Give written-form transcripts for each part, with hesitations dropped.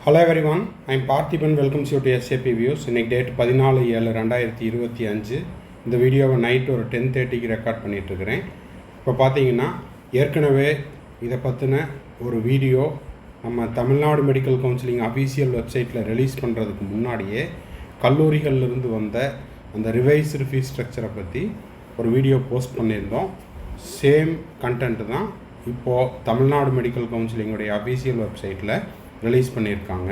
Hello everyone, I am Parthiban. Welcome you to SAP Views. இன்னைக்கு date 14/7/2025. இந்த வீடியோவை night ஒரு 10:30க்கு ரெக்கார்ட் பண்ணிகிட்ருக்கிறேன். இப்போ பார்த்தீங்கன்னா ஏற்கனவே இதை பற்றின ஒரு வீடியோ நம்ம தமிழ்நாடு மெடிக்கல் கவுன்சிலிங் அஃபீஷியல் வெப்சைட்டில் ரிலீஸ் பண்ணுறதுக்கு முன்னாடியே கல்லூரிகளிலிருந்து வந்த அந்த ரிவைஸ்டு ஃபீஸ் ஸ்ட்ரக்சரை பற்றி ஒரு வீடியோ போஸ்ட் பண்ணியிருந்தோம். சேம் கண்டென்ட் தான் இப்போது தமிழ்நாடு மெடிக்கல் கவுன்சிலிங்குடைய அஃபீஷியல் வெப்சைட்டில் ரிலீஸ் பண்ணியிருக்காங்க.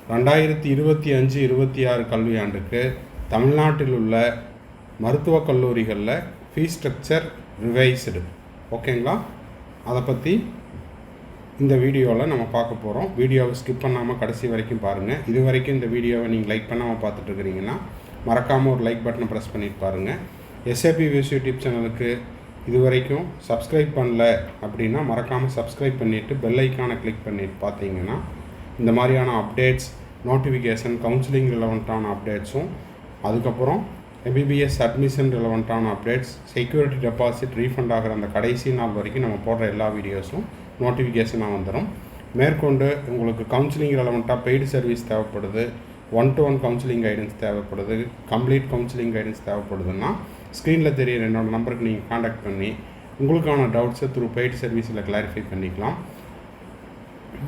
2025-26 கல்வியாண்டுக்கு தமிழ்நாட்டில் உள்ள மருத்துவக் கல்லூரிகளில் ஃபீஸ் ஸ்ட்ரக்சர் ரிவைஸ்டு. ஓகேங்களா? அதை பற்றி இந்த வீடியோவில் நம்ம பார்க்க போகிறோம். வீடியோவை ஸ்கிப் பண்ணாமல் கடைசி வரைக்கும் பாருங்கள். இது வரைக்கும் இந்த வீடியோவை நீங்கள் லைக் பண்ணாமல் பார்த்துட்ருக்கிறீங்கன்னா மறக்காமல் ஒரு லைக் பட்டனை ப்ரெஸ் பண்ணிட்டு பாருங்கள். SAP Views யூடியூப் சேனலுக்கு இது வரைக்கும் சப்ஸ்கிரைப் பண்ணல அப்படின்னா மறக்காமல் சப்ஸ்கிரைப் பண்ணிவிட்டு பெல் ஐக்கானை கிளிக் பண்ணிவிட்டு பார்த்தீங்கன்னா இந்த மாதிரியான அப்டேட்ஸ், நோட்டிஃபிகேஷன், கவுன்சிலிங் ரிலவெண்ட்டான அப்டேட்ஸும், அதுக்கப்புறம் MBBS அட்மிஷன் ரிலவெண்ட்டான அப்டேட்ஸ், செக்யூரிட்டி டெபாசிட் ரீஃபண்ட் ஆகிற அந்த கடைசி நாள் வரைக்கும் நம்ம போடுற எல்லா வீடியோஸும் நோட்டிஃபிகேஷனாக வந்துடும். மேற்கொண்டு உங்களுக்கு கவுன்சிலிங் ரிலவெண்ட்டாக பெய்டு சர்வீஸ் தேவைப்படுது, 1-to-1 கவுன்சிலிங் கைடன்ஸ் தேவைப்படுது, கம்ப்ளீட் கவுன்சிலிங் கைடன்ஸ் தேவைப்படுதுன்னா ஸ்க்ரீனில் தெரியிற என்னோடய நம்பருக்கு நீங்கள் காண்டாக்ட் பண்ணி உங்களுக்கான டவுட்ஸை த்ரூ பெய்டு சர்வீஸில் கிளாரிஃபை பண்ணிக்கலாம்.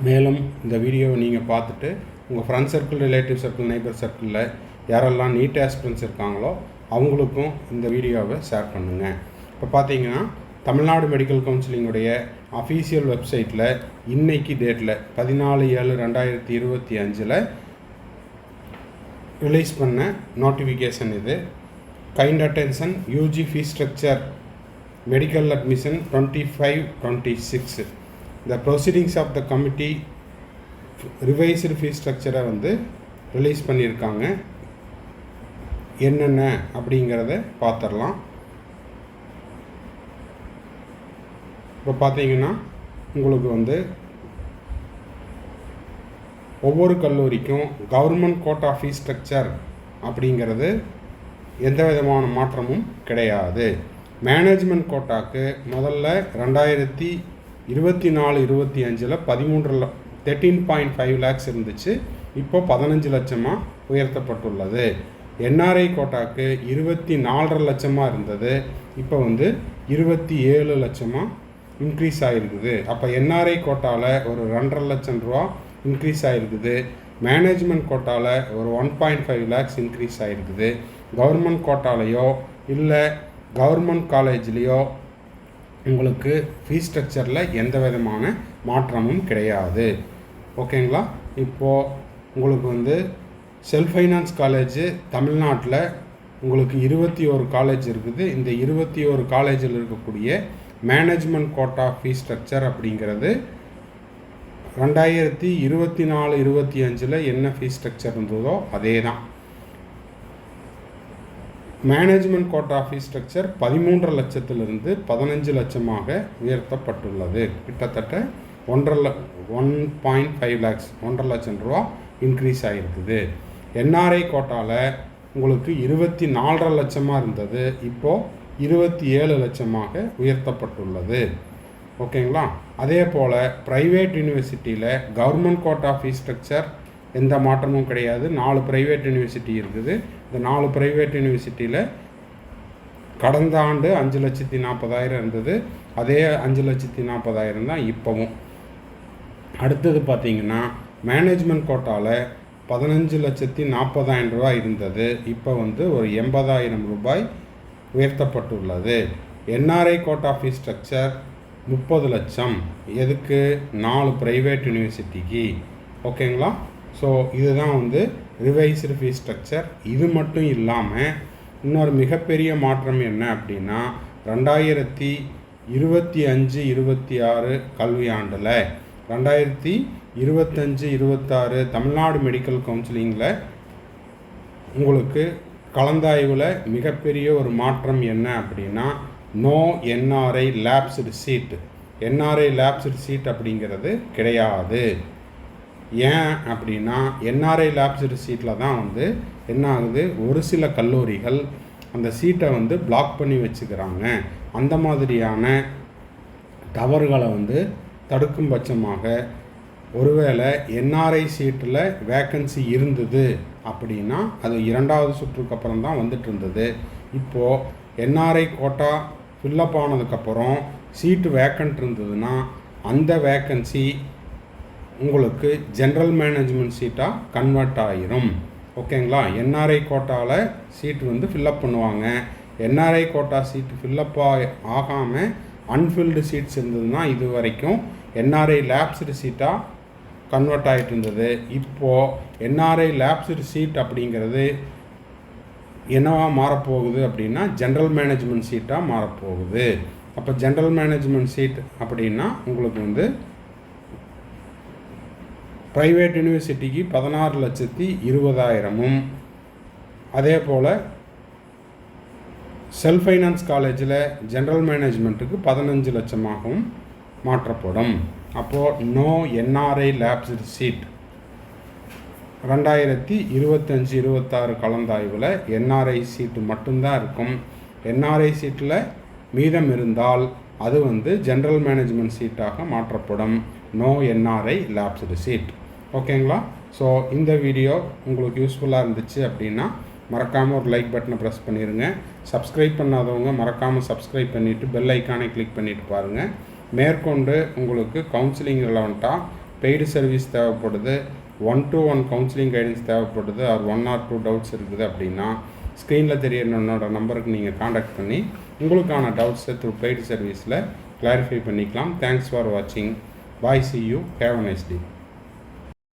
மேலும் இந்த வீடியோவை நீங்கள் பார்த்துட்டு உங்கள் friend circle, relative circle, neighbour சர்க்கிளில் யாரெல்லாம் நீட் ஆஸ்பிரன்ஸ் இருக்காங்களோ அவங்களுக்கும் இந்த வீடியோவை ஷேர் பண்ணுங்கள். இப்போ பார்த்தீங்கன்னா தமிழ்நாடு மெடிக்கல் கவுன்சிலிங்குடைய அஃபீஷியல் வெப்சைட்டில் இன்றைக்கி டேட்டில் 14/7/2025 ரிலீஸ் பண்ண நோட்டிஃபிகேஷன் இது. Kind attention, UG fees structure medical admission 25-26. The proceedings of the committee revised fee structure வந்து ரிலீஸ் பண்ணியிருக்காங்க. என்னென்ன அப்படிங்கிறத பார்த்துடலாம். இப்போ பார்த்தீங்கன்னா உங்களுக்கு வந்து ஒவ்வொரு கல்லூரிக்கும் கவர்மெண்ட் கோட்டா ஃபீஸ் ஸ்ட்ரக்சர் அப்படிங்கிறது எந்த விதமான மாற்றமும் கிடையாது. மேனேஜ்மெண்ட் கோட்டாக்கு முதல்ல 2024-25 13.5 lakhs இருந்துச்சு. இப்போ 15 லட்சமாக உயர்த்தப்பட்டுள்ளது. NRI கோட்டாக்கு 24.5 லட்சமாக இருந்தது. இப்போ வந்து 27 லட்சமாக இன்க்ரீஸ் ஆகிருக்குது. அப்போ NRI கோட்டாவில் ஒரு 2.5 லட்சம் ரூபா இன்க்ரீஸ் ஆகிருக்குது. மேனேஜ்மெண்ட் கோட்டாவில் ஒரு 1.5 lakhs இன்க்ரீஸ் ஆகிருக்குது. கவர்மெண்ட் கோட்டாலேயோ இல்லை கவர்மெண்ட் காலேஜ்லேயோ உங்களுக்கு ஃபீஸ் ஸ்ட்ரக்சரில் எந்த விதமான மாற்றமும் கிடையாது. ஓகேங்களா? இப்போது உங்களுக்கு வந்து செல்ஃப் ஃபைனான்ஸ் காலேஜ் தமிழ்நாட்டில் உங்களுக்கு 21 காலேஜ் இருக்குது. இந்த 21 காலேஜில் இருக்கக்கூடிய மேனேஜ்மெண்ட் கோட்டா ஃபீஸ் ஸ்ட்ரக்சர் அப்படிங்கிறது 2024-25 என்ன ஃபீஸ் ஸ்ட்ரக்சர் இருந்ததோ அதே தான். மேனேஜ்மெண்ட் கோட்டா ஃபீஸ் ஸ்ட்ரக்சர் 13.5 லட்சத்திலிருந்து 15 லட்சமாக உயர்த்தப்பட்டுள்ளது. கிட்டத்தட்ட 1.5 lakhs 1.5 லட்சம் ரூபா இன்க்ரீஸ் ஆகிருக்குது. NRI கோட்டாவில் உங்களுக்கு 24.5 லட்சமாக இருந்தது. இப்போது 27 லட்சமாக உயர்த்தப்பட்டுள்ளது. ஓகேங்களா? அதே போல் ப்ரைவேட் யூனிவர்சிட்டியில் கவர்மெண்ட் கோட்டா ஃபீஸ் ஸ்ட்ரக்சர் எந்த மாற்றமும் கிடையாது. 4 ப்ரைவேட் யூனிவர்சிட்டி இருக்குது. இந்த 4 ப்ரைவேட் யூனிவர்சிட்டியில் கடந்த ஆண்டு 5,40,000 இருந்தது. அதே 5,40,000 தான் இப்போவும். அடுத்தது பார்த்திங்கன்னா மேனேஜ்மெண்ட் கோட்டாவில் 15,40,000 ரூபாய் இருந்தது. இப்போ வந்து ஒரு 80,000 ரூபாய் உயர்த்தப்பட்டுள்ளது. NRI கோட்டா ஃபீஸ் ஸ்ட்ரக்சர் 30 லட்சம். எதுக்கு? 4 ப்ரைவேட் யூனிவர்சிட்டிக்கு. ஓகேங்களா? ஸோ இதுதான் வந்து ரிவைஸ்டு ஃபீஸ் ஸ்ட்ரக்சர். இது மட்டும் இல்லாமல் இன்னொரு மிகப்பெரிய மாற்றம் என்ன அப்படின்னா 2025-26 கல்வியாண்டில் 2025-26 தமிழ்நாடு மெடிக்கல் கவுன்சிலிங்கில் உங்களுக்கு கலந்தாய்வில் மிகப்பெரிய ஒரு மாற்றம் என்ன அப்படின்னா no NRI lapsed seat. NRI lapsed seat அப்படிங்கிறது கிடையாது. ஏன் அப்படின்னா NRI லேப்ஸ்டு சீட்டில் தான் வந்து என்ன ஆகுது, ஒரு சில கல்லூரிகள் அந்த சீட்டை வந்து பிளாக் பண்ணி வச்சுக்கிறாங்க. அந்த மாதிரியான தவறுகளை வந்து தடுக்கும் பட்சமாக ஒருவேளை என்ஆர்ஐ சீட்டில் வேக்கன்சி இருந்தது அப்படின்னா அது 2வது சுற்றுக்கு அப்புறம் தான் வந்துட்டு இருந்தது. இப்போது என்ஆர்ஐ கோட்டா ஃபில்லப் ஆனதுக்கப்புறம் சீட்டு வேக்கண்ட் இருந்ததுன்னா அந்த வேக்கன்சி உங்களுக்கு ஜென்ரல் மேனேஜ்மெண்ட் சீட்டாக கன்வெர்ட் ஆகிரும். ஓகேங்களா? என்ஆர்ஐ கோட்டாவில் சீட்டு ஃபில்லப் பண்ணுவாங்க. என்ஆர்ஐ கோட்டா சீட்டு ஃபில்லப் ஆகாமல் அன்ஃபில்டு சீட்ஸ் இருந்ததுன்னா இது வரைக்கும் என்ஆர்ஐ லேப்ஸ்டு சீட்டாக கன்வெர்ட் ஆகிட்டு இருந்தது. இப்போது என்ஆர்ஐ லேப்ஸ்டு சீட் அப்படிங்கிறது என்னவா மாறப்போகுது அப்படின்னா ஜென்ரல் மேனேஜ்மெண்ட் சீட்டாக மாறப்போகுது. அப்போ ஜென்ரல் மேனேஜ்மெண்ட் சீட் அப்படின்னா உங்களுக்கு ப்ரைவேட் யூனிவர்சிட்டிக்கு 16,20,000 அதே போல் செல்ஃப் ஃபைனான்ஸ் காலேஜில் ஜென்ரல் மேனேஜ்மெண்ட்டுக்கு 15 லட்சமாகவும் மாற்றப்படும். அப்போது நோ என்ஆர்ஐ லேப்ஸ்டு சீட் 2025-26 கலந்தாய்வில் என்ஆர்ஐ சீட்டு மட்டும்தான் இருக்கும். என்ஆர்ஐ சீட்டில் மீதம் இருந்தால் அது ஜென்ரல் மேனேஜ்மெண்ட் சீட்டாக மாற்றப்படும். No NRI lapsed seat. ஓகேங்களா? ஸோ இந்த வீடியோ உங்களுக்கு யூஸ்ஃபுல்லாக இருந்துச்சு அப்படின்னா மறக்காமல் ஒரு லைக் பட்டனை ப்ரெஸ் பண்ணிடுங்க. சப்ஸ்கிரைப் பண்ணாதவங்க மறக்காமல் சப்ஸ்கிரைப் பண்ணிவிட்டு பெல் ஐக்கானை கிளிக் பண்ணிவிட்டு பாருங்கள். மேற்கொண்டு உங்களுக்கு கவுன்சிலிங் ரிலவெண்ட்டாக பெய்டு சர்வீஸ் தேவைப்படுது, 1-to-1 கவுன்சிலிங் கைடன்ஸ் தேவைப்படுது, ஆர் 1 or 2 டவுட்ஸ் இருக்குது அப்படின்னா ஸ்க்ரீனில் தெரியற என்னோட நம்பருக்கு நீங்கள் காண்டாக்ட் பண்ணி உங்களுக்கான டவுட்ஸை த்ரூ பெய்டு சர்வீஸில் கிளாரிஃபை பண்ணிக்கலாம். தேங்க்ஸ் ஃபார் வாட்சிங். பாய். See you. Have a nice day.